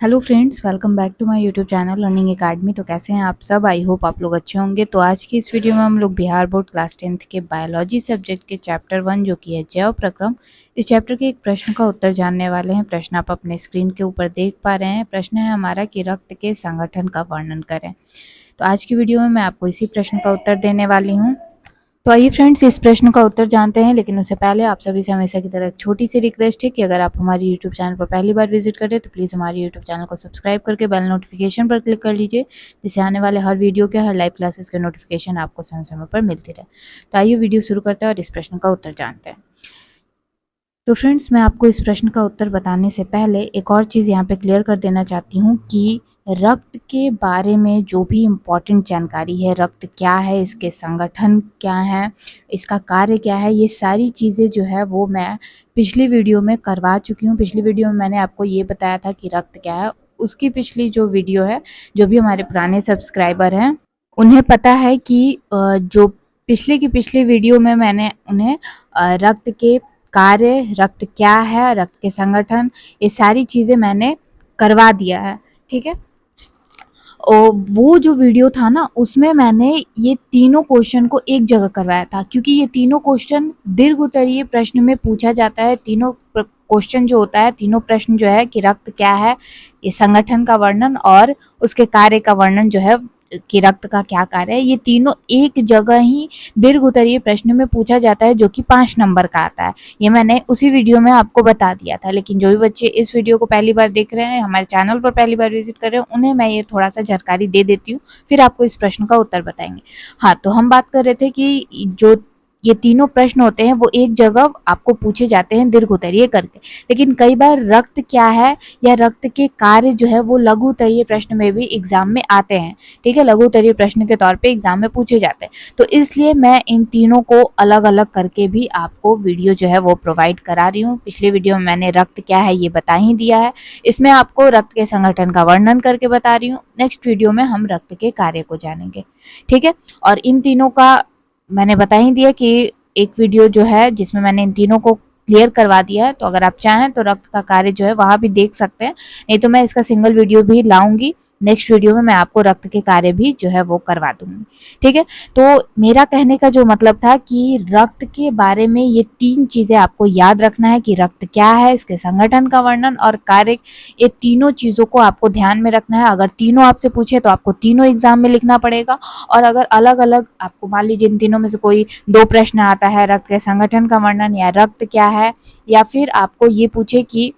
Hello friends, welcome back to my YouTube channel learning academy. तो कैसे हैं आप सब? आई होप आप लोग अच्छे होंगे। तो आज की इस वीडियो में हम लोग बिहार बोर्ड क्लास 10th के बायोलॉजी सब्जेक्ट के चैप्टर 1 जो कि है जैव प्रक्रम, इस चैप्टर के एक प्रश्न का उत्तर जानने वाले हैं। प्रश्न आप अपने स्क्रीन के ऊपर देख पा रहे हैं। प्रश्न है हमारा कि रक्त के संगठन का वर्णन करें। तो आज की वीडियो में मैं आपको इसी प्रश्न का उत्तर देने वाली हूँ। तो आइए फ्रेंड्स, इस प्रश्न का उत्तर जानते हैं, लेकिन उससे पहले आप सभी से हमेशा की तरह एक छोटी सी रिक्वेस्ट है कि अगर आप हमारे यूट्यूब चैनल पर पहली बार विजिट करें तो प्लीज़ हमारे यूट्यूब चैनल को सब्सक्राइब करके बेल नोटिफिकेशन पर क्लिक कर लीजिए, जिससे आने वाले हर वीडियो के, हर लाइव क्लासेस के नोटिफिकेशन आपको समय समय पर मिलती रहे। तो आइए वीडियो शुरू करते हैं और इस प्रश्न का उत्तर जानते हैं। तो फ्रेंड्स, मैं आपको इस प्रश्न का उत्तर बताने से पहले एक और चीज़ यहाँ पे क्लियर कर देना चाहती हूँ कि रक्त के बारे में जो भी इम्पोर्टेंट जानकारी है, रक्त क्या है, इसके संगठन क्या है, इसका कार्य क्या है, ये सारी चीज़ें जो है वो मैं पिछली वीडियो में करवा चुकी हूँ। पिछली वीडियो में मैंने आपको ये बताया था कि रक्त क्या है। उसकी पिछली जो वीडियो है, जो भी हमारे पुराने सब्सक्राइबर हैं उन्हें पता है कि जो पिछले की पिछली वीडियो में मैंने उन्हें रक्त के कार्य, रक्त क्या है, रक्त के संगठन, ये सारी चीज़ें मैंने करवा दिया है। ठीक है। और वो जो वीडियो था ना, उसमें मैंने ये तीनों क्वेश्चन को एक जगह करवाया था, क्योंकि ये तीनों क्वेश्चन दीर्घ उत्तरीय प्रश्न में पूछा जाता है। तीनों क्वेश्चन जो होता है, तीनों प्रश्न जो है कि रक्त क्या है, ये संगठन का वर्णन और उसके कार्य का वर्णन जो है कि रक्त का क्या कार्य है, ये तीनों एक जगह ही दीर्घ उत्तरीय प्रश्न में पूछा जाता है, जो कि 5 नंबर का आता है। ये मैंने उसी वीडियो में आपको बता दिया था। लेकिन जो भी बच्चे इस वीडियो को पहली बार देख रहे हैं, हमारे चैनल पर पहली बार विजिट कर रहे हैं, उन्हें मैं ये थोड़ा सा जानकारी दे देती हूँ, फिर आपको इस प्रश्न का उत्तर बताएंगे। हाँ, तो हम बात कर रहे थे कि जो ये तीनों प्रश्न होते हैं वो एक जगह आपको पूछे जाते हैं दीर्घ उत्तरीय करके। लेकिन कई बार रक्त क्या है या रक्त के कार्य जो है वो लघु उत्तरीय प्रश्न में भी एग्जाम में आते हैं। ठीक है, लघु उत्तरीय प्रश्न के तौर पे एग्जाम में पूछे जाते हैं। तो इसलिए मैं इन तीनों को अलग अलग करके भी आपको वीडियो जो है वो प्रोवाइड करा रही हूँ। पिछले वीडियो में मैंने रक्त क्या है ये बता ही दिया है, इसमें आपको रक्त के संगठन का वर्णन करके बता रही हूँ। नेक्स्ट वीडियो में हम रक्त के कार्य को जानेंगे। ठीक है, और इन तीनों का मैंने बता ही दिया कि एक वीडियो जो है जिसमें मैंने इन तीनों को क्लियर करवा दिया है, तो अगर आप चाहें तो रक्त का कार्य जो है वहां भी देख सकते हैं। नहीं तो मैं इसका सिंगल वीडियो भी लाऊंगी। नेक्स्ट वीडियो में मैं आपको रक्त के कार्य भी जो है वो करवा दूंगी। ठीक है, तो मेरा कहने का जो मतलब था कि रक्त के बारे में ये 3 चीजें आपको याद रखना है कि रक्त क्या है, इसके संगठन का वर्णन और कार्य, ये तीनों चीजों को आपको ध्यान में रखना है। अगर तीनों आपसे पूछे तो आपको तीनों एग्जाम में लिखना पड़ेगा, और अगर अलग अलग आपको मान लीजिए इन तीनों में से कोई 2 प्रश्न आता है, रक्त के संगठन का वर्णन या रक्त क्या है, या फिर आपको ये पूछे कि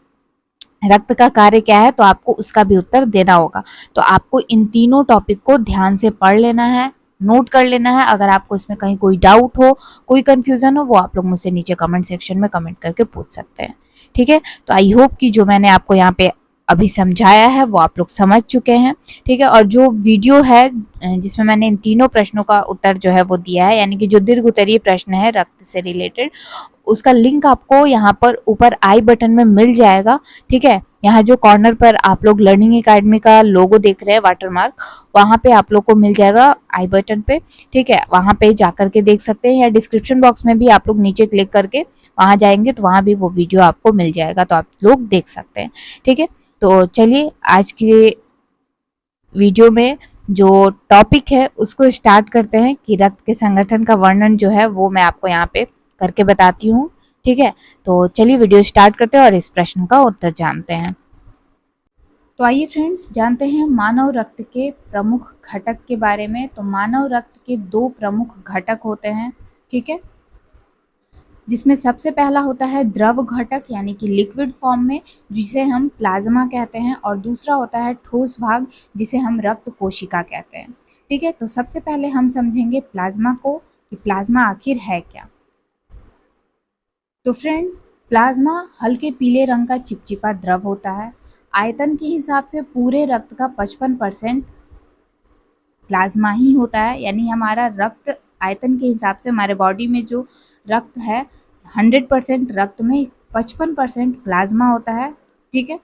रक्त का कार्य क्या है, तो आपको उसका भी उत्तर देना होगा। तो आपको इन तीनों टॉपिक को ध्यान से पढ़ लेना है, नोट कर लेना है। अगर आपको इसमें कहीं कोई डाउट हो, कोई कंफ्यूजन हो, वो आप लोग मुझसे नीचे कमेंट सेक्शन में कमेंट करके पूछ सकते हैं। ठीक है, तो आई होप कि जो मैंने आपको यहाँ पे अभी समझाया है वो आप लोग समझ चुके हैं। ठीक है, और जो वीडियो है जिसमें मैंने इन तीनों प्रश्नों का उत्तर जो है वो दिया है, यानी कि जो दीर्घ उत्तरीय प्रश्न है रक्त से रिलेटेड, उसका लिंक आपको यहाँ पर ऊपर आई बटन में मिल जाएगा। ठीक है, यहाँ जो कॉर्नर पर आप लोग लर्निंग एकेडमी का लोगो देख रहे हैं, वाटरमार्क, वहाँ पे आप लोग को मिल जाएगा आई बटन पे। ठीक है, वहाँ पे जाकर के देख सकते हैं, या डिस्क्रिप्शन बॉक्स में भी आप लोग नीचे क्लिक करके वहाँ जाएंगे तो वहाँ भी वो वीडियो आपको मिल जाएगा, तो आप लोग देख सकते हैं। ठीक है, तो चलिए आज की वीडियो में जो टॉपिक है उसको स्टार्ट करते हैं कि रक्त के संगठन का वर्णन जो है वो मैं आपको यहाँ पे करके बताती हूँ। ठीक है, तो चलिए वीडियो स्टार्ट करते हैं और इस प्रश्न का उत्तर जानते हैं। तो आइए फ्रेंड्स, जानते हैं मानव रक्त के प्रमुख घटक के बारे में। तो मानव रक्त के 2 प्रमुख घटक होते हैं। ठीक है, जिसमें सबसे पहला होता है द्रव घटक, यानी कि लिक्विड फॉर्म में, जिसे हम प्लाज्मा कहते हैं, और दूसरा होता है ठोस भाग, जिसे हम रक्त कोशिका कहते हैं। ठीक है, तो सबसे पहले हम समझेंगे प्लाज्मा को कि प्लाज्मा आखिर है क्या। तो फ्रेंड्स, प्लाज्मा हल्के पीले रंग का चिपचिपा द्रव होता है। आयतन के हिसाब से पूरे रक्त का 55% प्लाज्मा ही होता है, यानी हमारा रक्त आयतन के हिसाब से हमारे बॉडी में जो रक्त है 100% रक्त में 55% प्लाज्मा होता है। ठीक है,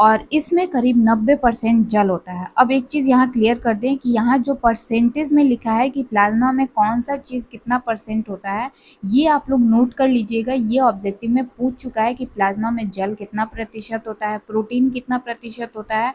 और इसमें करीब 90% जल होता है। अब एक चीज़ यहाँ क्लियर कर दें कि यहाँ जो परसेंटेज में लिखा है कि प्लाज्मा में कौन सा चीज़ कितना परसेंट होता है, ये आप लोग नोट कर लीजिएगा। ये ऑब्जेक्टिव में पूछ चुका है कि प्लाज्मा में जल कितना प्रतिशत होता है, प्रोटीन कितना प्रतिशत होता है,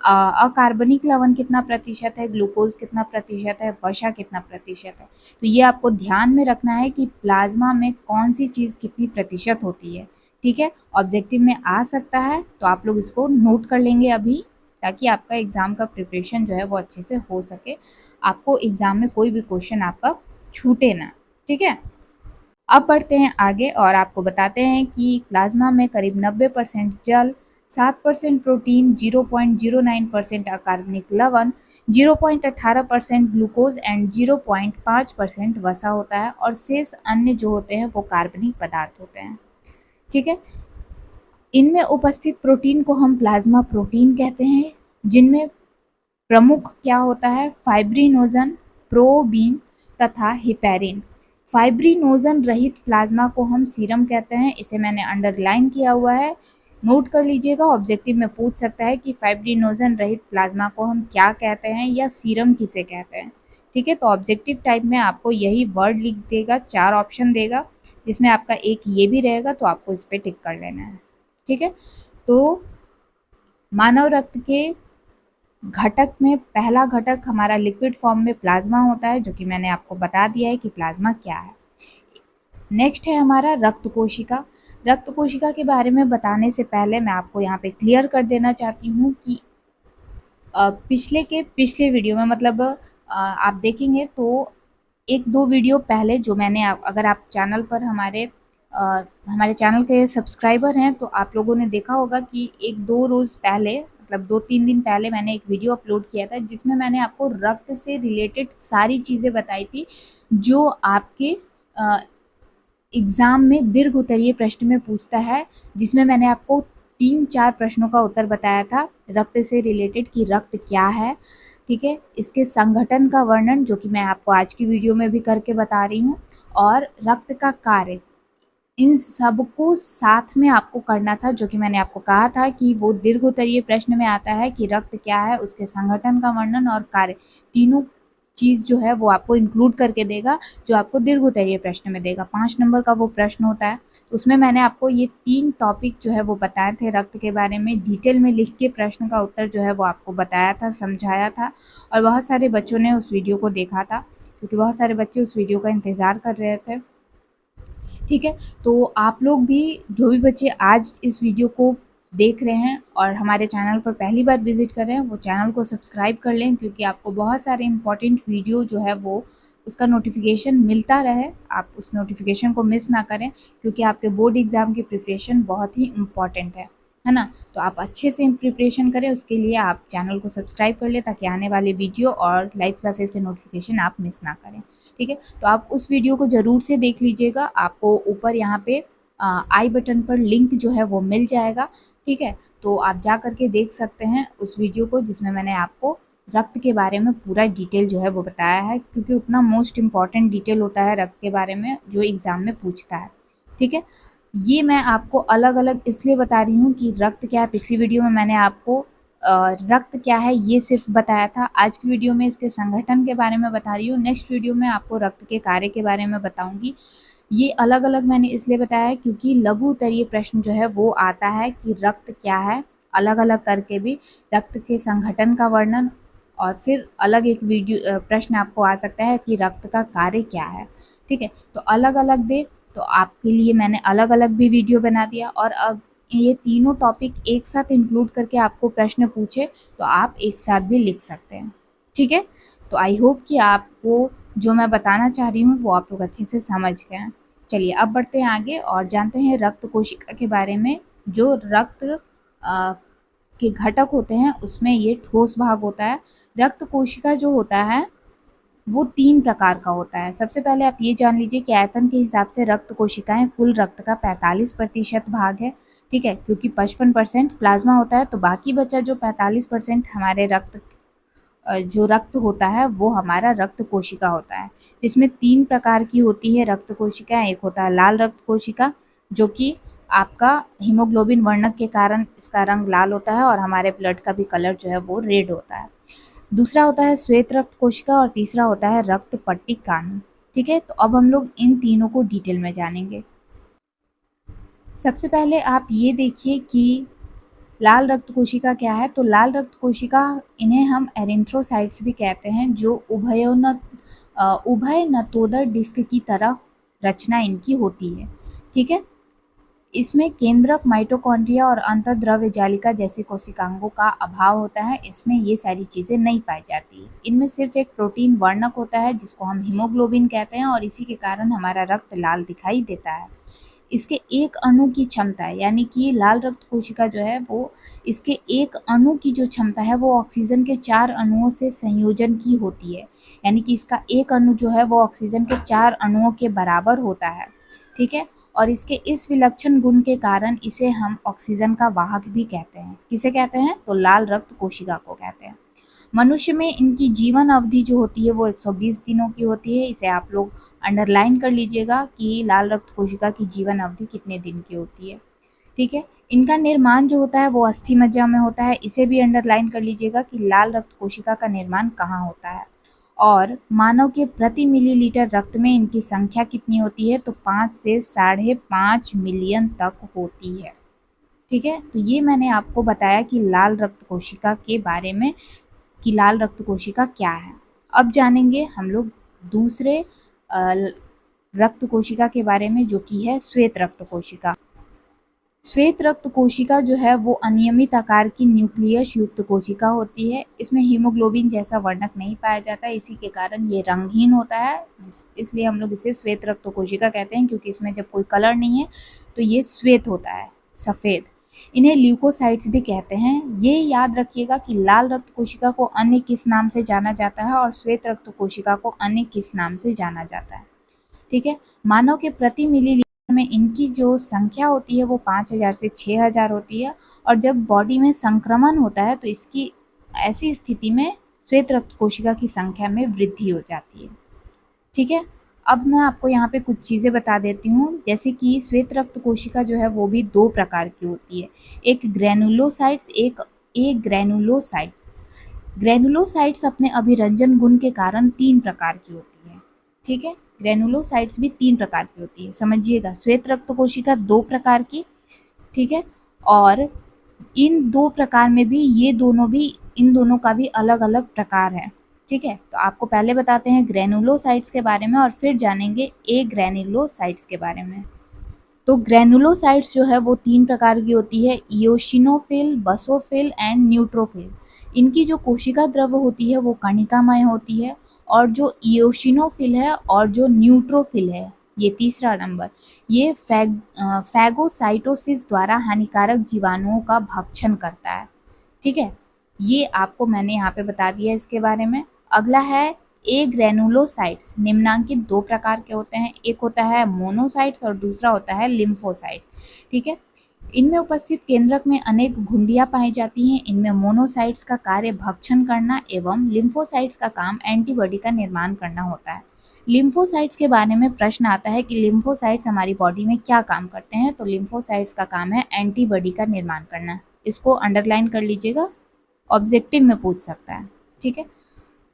अकार्बनिक लवण कितना प्रतिशत है, ग्लूकोज कितना प्रतिशत है, वसा कितना प्रतिशत है। तो ये आपको ध्यान में रखना है कि प्लाज्मा में कौन सी चीज़ कितनी प्रतिशत होती है। ठीक है, ऑब्जेक्टिव में आ सकता है, तो आप लोग इसको नोट कर लेंगे अभी, ताकि आपका एग्ज़ाम का प्रिपरेशन जो है वो अच्छे से हो सके, आपको एग्ज़ाम में कोई भी क्वेश्चन आपका छूटे ना। ठीक है, अब बढ़ते हैं आगे और आपको बताते हैं कि प्लाज्मा में करीब 90% जल, 7% प्रोटीन, 0.09% अकार्बनिक लवण, 0.18% ग्लूकोज एंड 0.5% वसा होता है, और शेष अन्य जो होते हैं वो कार्बनिक पदार्थ होते हैं। ठीक है, इनमें उपस्थित प्रोटीन को हम प्लाज्मा प्रोटीन कहते हैं, जिनमें प्रमुख क्या होता है, फाइब्रिनोजन, प्रोबीन तथा हिपेरिन। फाइब्रिनोजन रहित प्लाज्मा को हम सीरम कहते हैं, इसे मैंने अंडरलाइन किया हुआ है, नोट कर लीजिएगा। ऑब्जेक्टिव में पूछ सकता है कि फाइब्रिनोजन रहित प्लाज्मा को हम क्या कहते हैं या सीरम किसे कहते हैं। ठीक है, तो ऑब्जेक्टिव टाइप में आपको यही वर्ड लिख देगा, 4 ऑप्शन देगा, जिसमें आपका एक ये भी रहेगा, तो आपको इस पर टिक कर लेना है। ठीक है, तो मानव रक्त के घटक में पहला घटक हमारा लिक्विड फॉर्म में प्लाज्मा होता है, जो कि मैंने आपको बता दिया है कि प्लाज्मा क्या है। नेक्स्ट है हमारा रक्त कोशिका। रक्त कोशिका के बारे में बताने से पहले मैं आपको यहाँ पे क्लियर कर देना चाहती हूँ कि पिछले वीडियो में, मतलब आप देखेंगे तो 1-2 वीडियो पहले जो मैंने अगर आप चैनल पर हमारे चैनल के सब्सक्राइबर हैं, तो आप लोगों ने देखा होगा कि 1-2 रोज़ पहले, मतलब 2-3 दिन पहले मैंने एक वीडियो अपलोड किया था, जिसमें मैंने आपको रक्त से रिलेटेड सारी चीज़ें बताई थी, जो आपके एग्ज़ाम में दीर्घ उत्तरीय प्रश्न में पूछता है, जिसमें मैंने आपको 3-4 प्रश्नों का उत्तर बताया था रक्त से रिलेटेड, कि रक्त क्या है। ठीक है, इसके संगठन का वर्णन, जो कि मैं आपको आज की वीडियो में भी करके बता रही हूँ, और रक्त का कार्य, इन सबको साथ में आपको करना था, जो कि मैंने आपको कहा था कि वो दीर्घ उत्तरीय प्रश्न में आता है कि रक्त क्या है, उसके संगठन का वर्णन और कार्य, तीनों चीज़ जो है वो आपको इंक्लूड करके देगा, जो आपको दीर्घ उत्तरीय प्रश्न में देगा। 5 नंबर का वो प्रश्न होता है, उसमें मैंने आपको ये 3 टॉपिक जो है वो बताए थे रक्त के बारे में, डिटेल में लिख के प्रश्न का उत्तर जो है वो आपको बताया था, समझाया था, और बहुत सारे बच्चों ने उस वीडियो को देखा था, क्योंकि बहुत सारे बच्चे उस वीडियो का इंतज़ार कर रहे थे। ठीक है, तो आप लोग भी, जो भी बच्चे आज इस वीडियो को देख रहे हैं और हमारे चैनल पर पहली बार विजिट कर रहे हैं, वो चैनल को सब्सक्राइब कर लें, क्योंकि आपको बहुत सारे इंपॉर्टेंट वीडियो जो है वो उसका नोटिफिकेशन मिलता रहे, आप उस नोटिफिकेशन को मिस ना करें, क्योंकि आपके बोर्ड एग्ज़ाम की प्रिपरेशन बहुत ही इम्पॉर्टेंट है ना। तो आप अच्छे से प्रिपरेशन करें, उसके लिए आप चैनल को सब्सक्राइब कर लें, ताकि आने वाले वीडियो और लाइव क्लासेस के नोटिफिकेशन आप मिस ना करें। ठीक है, तो आप उस वीडियो को ज़रूर से देख लीजिएगा, आपको ऊपर यहाँ पे आई बटन पर लिंक जो है वो मिल जाएगा। ठीक है, तो आप जा करके देख सकते हैं उस वीडियो को, जिसमें मैंने आपको रक्त के बारे में पूरा डिटेल जो है वो बताया है, क्योंकि उतना मोस्ट इम्पॉर्टेंट डिटेल होता है रक्त के बारे में, जो एग्ज़ाम में पूछता है। ठीक है, ये मैं आपको अलग अलग इसलिए बता रही हूँ कि रक्त क्या है। पिछली वीडियो में मैंने आपको रक्त क्या है ये सिर्फ बताया था, आज की वीडियो में इसके संगठन के बारे में बता रही हूँ, नेक्स्ट वीडियो में आपको रक्त के कार्य के बारे में बताऊंगी। ये अलग अलग मैंने इसलिए बताया है क्योंकि लघु उत्तरीय प्रश्न जो है वो आता है कि रक्त क्या है, अलग अलग करके भी, रक्त के संगठन का वर्णन, और फिर अलग एक वीडियो प्रश्न आपको आ सकता है कि रक्त का कार्य क्या है। ठीक है, तो अलग अलग दे, तो आपके लिए मैंने अलग अलग भी वीडियो बना दिया, और अब ये तीनों टॉपिक एक साथ इंक्लूड करके आपको प्रश्न पूछे तो आप एक साथ भी लिख सकते हैं। ठीक है, तो आई होप कि आपको जो मैं बताना चाह रही हूँ वो आप लोग अच्छे से समझ गए हैं। चलिए अब बढ़ते हैं आगे और जानते हैं रक्त कोशिका के बारे में। जो रक्त के घटक होते हैं उसमें ये ठोस भाग होता है। रक्त कोशिका जो होता है वो 3 प्रकार का होता है। सबसे पहले आप ये जान लीजिए कि आयतन के हिसाब से रक्त कोशिकाएं कुल रक्त का 45% भाग है। ठीक है, क्योंकि 55% प्लाज्मा होता है, तो बाकी बचा जो 45% हमारे जो रक्त होता है वो हमारा रक्त कोशिका होता है, जिसमें 3 प्रकार की होती है रक्त कोशिका। एक होता है लाल रक्त कोशिका, जो कि आपका हीमोग्लोबिन वर्णक के कारण इसका रंग लाल होता है और हमारे ब्लड का भी कलर जो है वो रेड होता है। दूसरा होता है श्वेत रक्त कोशिका और तीसरा होता है रक्त पट्टिकानु। ठीक है, तो अब हम लोग इन तीनों को डिटेल में जानेंगे। सबसे पहले आप ये देखिए कि लाल रक्त कोशिका क्या है। तो लाल रक्त कोशिका, इन्हें हम एरिथ्रोसाइट्स भी कहते हैं, जो उभयनतोदर डिस्क की तरह रचना इनकी होती है। ठीक है, इसमें केंद्रक, माइटोकॉन्ड्रिया और अंतर्द्रव्य जालिका जैसी कोशिकांगों का अभाव होता है। इसमें ये सारी चीजें नहीं पाई जाती। इनमें सिर्फ एक प्रोटीन वर्णक होता है जिसको हम हीमोग्लोबिन कहते हैं और इसी के कारण हमारा रक्त लाल दिखाई देता है। इसके एक अणु की क्षमता है, यानी कि लाल रक्त कोशिका जो है वो, इसके एक अणु की जो क्षमता है वो ऑक्सीजन के 4 अणुओं से संयोजन की होती है। यानी कि इसका एक अणु जो है वो ऑक्सीजन के 4 अणुओं के बराबर होता है। ठीक है, और इसके इस विलक्षण गुण के कारण इसे हम ऑक्सीजन का वाहक भी कहते हैं। किसे कहते हैं? तो लाल रक्त कोशिका को कहते हैं। मनुष्य में इनकी जीवन अवधि जो होती है वो 120 दिनों की होती है। इसे आप लोग अंडरलाइन कर लीजिएगा कि लाल रक्त कोशिका की जीवन अवधि कितने दिन की होती है। ठीक है, इनका निर्माण जो होता है वो अस्थि मज्जा में होता है। इसे भी अंडरलाइन कर लीजिएगा कि लाल रक्त कोशिका का निर्माण कहाँ होता है। और मानव के प्रति मिलीलीटर रक्त में इनकी संख्या कितनी होती है? तो 5 से 5.5 मिलियन तक होती है। ठीक है, तो ये मैंने आपको बताया कि लाल रक्त कोशिका के बारे में, कि लाल रक्त कोशिका क्या है। अब जानेंगे हम लोग दूसरे रक्त कोशिका के बारे में, जो कि है श्वेत रक्त कोशिका। श्वेत रक्त कोशिका जो है वो अनियमित आकार की न्यूक्लियस युक्त कोशिका होती है। इसमें हीमोग्लोबिन जैसा वर्णक नहीं पाया जाता है, इसी के कारण ये रंगहीन होता है। इसलिए हम लोग इसे श्वेत रक्त कोशिका कहते हैं, क्योंकि इसमें जब कोई कलर नहीं है तो ये श्वेत होता है, सफ़ेद। इन्हें ल्यूकोसाइट्स भी कहते हैं। ये याद रखिएगा कि लाल रक्त कोशिका को अन्य किस नाम से जाना जाता है और श्वेत रक्त कोशिका को अन्य किस नाम से जाना जाता है। ठीक है, मानव के प्रति मिलीलीटर में इनकी जो संख्या होती है वो 5000 से 6000 होती है। और जब बॉडी में संक्रमण होता है तो इसकी ऐसी स्थिति में श्वेत रक्त कोशिका की संख्या में वृद्धि हो जाती है। ठीक है, अब मैं आपको यहाँ पे कुछ चीज़ें बता देती हूँ, जैसे कि श्वेत रक्त कोशिका जो है वो भी 2 प्रकार की होती है। एक ग्रैनुलोसाइट्स, एक ग्रैनुलोसाइट्स। ग्रैनुलोसाइट्स अपने अभिरंजन गुण के कारण 3 प्रकार की होती है। ठीक है, ग्रैनुलोसाइट्स भी 3 प्रकार की होती है, समझिएगा। श्वेत रक्त कोशिका 2 प्रकार की, ठीक है, और इन 2 प्रकार में भी ये दोनों भी, इन दोनों का भी अलग-अलग प्रकार है। ठीक है, तो आपको पहले बताते हैं ग्रैनुलोसाइट्स के बारे में और फिर जानेंगे एग्रैनुलोसाइट्स के बारे में। तो ग्रैनुलोसाइट्स जो है वो 3 प्रकार की होती है, इओसिनोफिल, बसोफिल एंड न्यूट्रोफिल। इनकी जो कोशिका द्रव्य होती है वो कणिकामय होती है। और जो इओसिनोफिल है और जो न्यूट्रोफिल है, ये तीसरा नंबर, ये फैगोसाइटोसिस द्वारा हानिकारक जीवाणुओं का भक्षण करता है। ठीक है, ये आपको मैंने यहाँ पे बता दिया इसके बारे में। अगला है ए ग्रैनुलोसाइट्स। निम्नांकित 2 प्रकार के होते हैं, एक होता है मोनोसाइट्स और दूसरा होता है लिम्फोसाइट। ठीक है, इनमें उपस्थित केंद्रक में अनेक घुंडियां पाई जाती हैं। इनमें मोनोसाइट्स का कार्य भक्षण करना एवं लिम्फोसाइट्स का काम एंटीबॉडी का निर्माण करना होता है। लिम्फोसाइट्स के बारे में प्रश्न आता है कि लिम्फोसाइट्स हमारी बॉडी में क्या काम करते हैं? तो लिम्फोसाइट्स का काम है एंटीबॉडी का निर्माण करना। इसको अंडरलाइन कर लीजिएगा, ऑब्जेक्टिव में पूछ सकता है। ठीक है,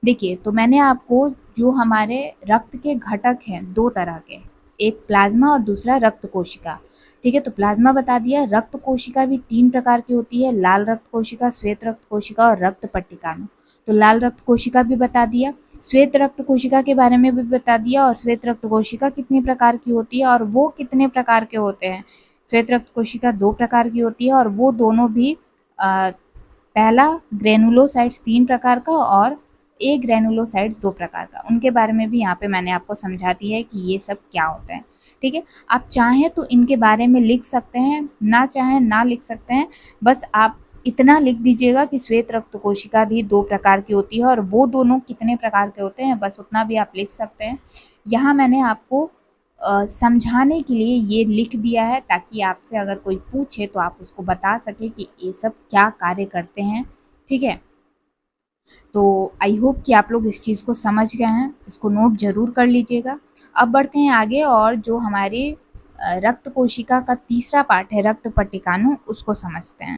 देखिए, तो मैंने आपको जो हमारे रक्त के घटक हैं 2 तरह के, एक प्लाज्मा और दूसरा रक्त कोशिका। ठीक है, तो प्लाज्मा बता दिया। रक्त कोशिका भी 3 प्रकार की होती है, लाल रक्त कोशिका, श्वेत रक्त कोशिका और रक्त पट्टिकानु। तो लाल रक्त कोशिका भी बता दिया, श्वेत रक्त कोशिका के बारे में भी बता दिया, और श्वेत रक्त कोशिका कितनी प्रकार की होती है और वो कितने प्रकार के होते हैं। श्वेत रक्त कोशिका 2 प्रकार की होती है और वो दोनों भी पहला ग्रैनुलोसाइट्स 3 प्रकार का और ए ग्रैनुलोसाइट्स 2 प्रकार का। उनके बारे में भी यहाँ पे मैंने आपको समझा दिया है कि ये सब क्या होता है। ठीक है, आप चाहें तो इनके बारे में लिख सकते हैं, ना चाहें ना लिख सकते हैं। बस आप इतना लिख दीजिएगा कि श्वेत रक्त कोशिका भी 2 प्रकार की होती है और वो दोनों कितने प्रकार के होते हैं, बस उतना भी आप लिख सकते हैं। यहाँ मैंने आपको समझाने के लिए ये लिख दिया है, ताकि आपसे अगर कोई पूछे तो आप उसको बता सके कि ये सब क्या कार्य करते हैं। ठीक है, तो आई होप कि आप लोग इस चीज़ को समझ गए हैं, इसको नोट ज़रूर कर लीजिएगा। अब बढ़ते हैं आगे, और जो हमारी रक्त कोशिका का तीसरा पार्ट है रक्त पट्टिकाणु, उसको समझते हैं।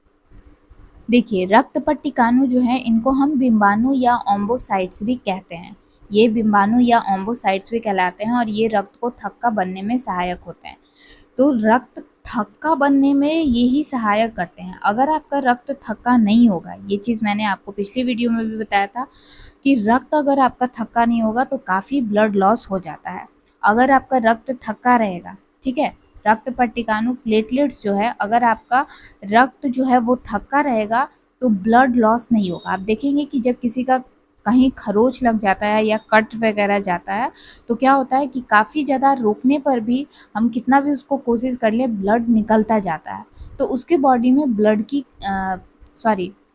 देखिए, रक्त पट्टिकाणु जो है इनको हम बिंबाणु या ओम्बोसाइट्स भी कहते हैं। ये बिंबाणु या ओम्बोसाइट्स भी कहलाते हैं और ये रक्त को थक्का बनने में सहायक होते हैं। तो रक्त थक्का बनने में ये ही सहायक करते हैं। अगर आपका रक्त थक्का नहीं होगा, ये चीज़ मैंने आपको पिछली वीडियो में भी बताया था कि रक्त अगर आपका थक्का नहीं होगा तो काफ़ी ब्लड लॉस हो जाता है। अगर आपका रक्त थक्का रहेगा, ठीक है, रक्त पट्टिकाणु प्लेटलेट्स जो है, अगर आपका रक्त जो है वो थक्का रहेगा तो ब्लड लॉस नहीं होगा। आप देखेंगे कि जब किसी का कहीं खरोच लग जाता है या कट वगैरह जाता है तो क्या होता है कि काफ़ी ज़्यादा रोकने पर भी हम कितना भी उसको कोशिश कर ले, ब्लड निकलता जाता है। तो उसके बॉडी में ब्लड की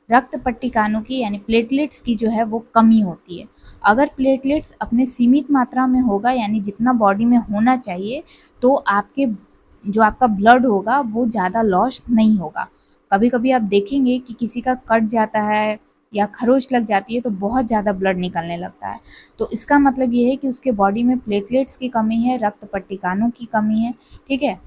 रक्त पट्टिकाणु की यानी प्लेटलेट्स की जो है वो कमी होती है। अगर प्लेटलेट्स अपने सीमित मात्रा में होगा यानी जितना बॉडी में होना चाहिए तो जो आपका ब्लड होगा वो ज़्यादा लॉस नहीं होगा। कभी-कभी आप देखेंगे कि किसी का कट जाता है या खरोच लग जाती है तो बहुत ज़्यादा ब्लड निकलने लगता है। तो इसका मतलब ये है कि उसके बॉडी में प्लेटलेट्स की कमी है, रक्त पट्टिकाणु की कमी है, ठीक है?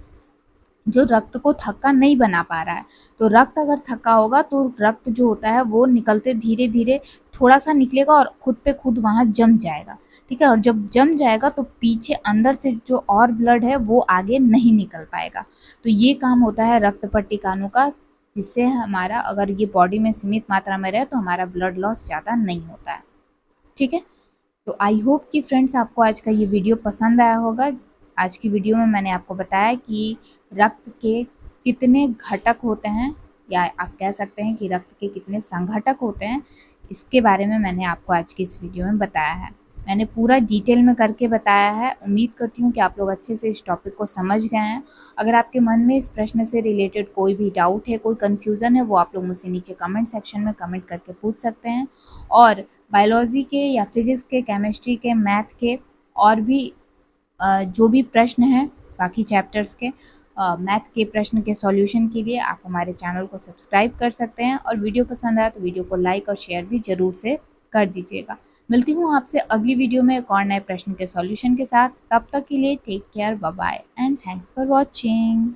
जो रक्त को थक्का नहीं बना पा रहा है। तो रक्त अगर थक्का होगा तो रक्त जो होता है वो निकलते धीरे-धीरे थोड़ा-सा निकलेगा और खुद पे खुद वहाँ जम जाएगा, ठीक है? और जब जम जाएगा तो पीछे अंदर से जो और ब्लड है वो आगे नहीं निकल पाएगा। तो ये काम होता है रक्त पट्टिकाणु का, जिससे हमारा अगर ये बॉडी में सीमित मात्रा में रहे तो हमारा ब्लड लॉस ज़्यादा नहीं होता है, ठीक है? तो आई होप कि फ्रेंड्स आपको आज का ये वीडियो पसंद आया होगा। आज की वीडियो में मैंने आपको बताया कि रक्त के कितने घटक होते हैं या आप कह सकते हैं कि रक्त के कितने संघटक होते हैं, इसके बारे में मैंने आपको आज की इस वीडियो में बताया है। मैंने पूरा डिटेल में करके बताया है। उम्मीद करती हूँ कि आप लोग अच्छे से इस टॉपिक को समझ गए हैं। अगर आपके मन में इस प्रश्न से रिलेटेड कोई भी डाउट है, कोई कन्फ्यूज़न है, वो आप लोग मुझसे नीचे कमेंट सेक्शन में कमेंट करके पूछ सकते हैं। और बायोलॉजी के या फिज़िक्स के, केमिस्ट्री के, मैथ के और भी जो भी प्रश्न हैं बाकी चैप्टर्स के, मैथ के प्रश्न के सॉल्यूशन के लिए आप हमारे चैनल को सब्सक्राइब कर सकते हैं और वीडियो पसंद आया तो वीडियो को लाइक और शेयर भी ज़रूर से कर दीजिएगा। मिलती हूँ आपसे अगली वीडियो में एक और नए प्रश्न के सॉल्यूशन के साथ। तब तक के लिए take care, bye bye and thanks for watching.